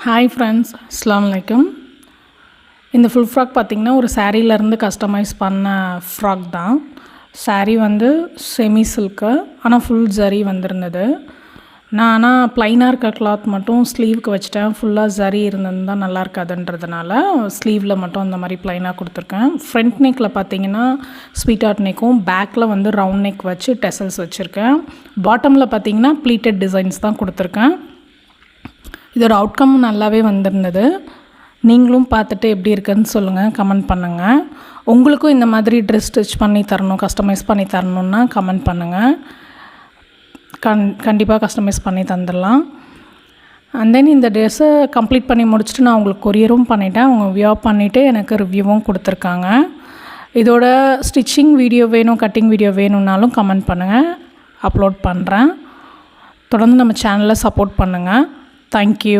Hi friends, அஸ்ஸலாமு அலைக்கும். இந்த ஃபுல் ஃப்ராக் பார்த்திங்கன்னா ஒரு சாரீலேருந்து கஸ்டமைஸ் பண்ண ஃப்ராக் தான். சாரீ வந்து செமி சில்க்கு, ஆனால் ஃபுல் ஜரி வந்திருந்தது. நான் ஆனால் ப்ளைனாக இருக்க கிளாத் மட்டும் ஸ்லீவுக்கு வச்சுட்டேன். ஃபுல்லாக ஜரி இருந்தது தான் நல்லா இருக்காதுன்றதுனால ஸ்லீவில் மட்டும் அந்த மாதிரி ப்ளைனாக கொடுத்துருக்கேன். ஃப்ரண்ட் நெக்கில் பார்த்திங்கன்னா ஸ்வீட் ஆர்ட் நெக்கும், பேக்கில் வந்து ரவுண்ட் நெக் வச்சு டெசல்ஸ் வச்சுருக்கேன். பாட்டமில் பார்த்திங்கன்னா ப்ளீட்டட் டிசைன்ஸ் தான் கொடுத்துருக்கேன். இதோட அவுட்கம் நல்லாவே வந்திருந்தது. நீங்களும் பார்த்துட்டு எப்படி இருக்குன்னு சொல்லுங்கள், கமெண்ட் பண்ணுங்கள். உங்களுக்கும் இந்த மாதிரி ட்ரெஸ் ஸ்டிச் பண்ணி தரணும், கஸ்டமைஸ் பண்ணி தரணுன்னா கமெண்ட் பண்ணுங்கள். கண்டிப்பாக கஸ்டமைஸ் பண்ணி தந்துடலாம். அண்ட் தென் இந்த ட்ரெஸ்ஸை கம்ப்ளீட் பண்ணி முடிச்சுட்டு நான் உங்களுக்கு கொரியரும் பண்ணிவிட்டேன். அவங்க வியர் பண்ணிவிட்டு எனக்கு ரிவ்யூவும் கொடுத்துருக்காங்க. இதோட ஸ்டிச்சிங் வீடியோ வேணும், கட்டிங் வீடியோ வேணும்னாலும் கமெண்ட் பண்ணுங்கள், அப்லோட் பண்ணுறேன். தொடர்ந்து நம்ம சேனலை சப்போர்ட் பண்ணுங்கள். தேங்க்யூ.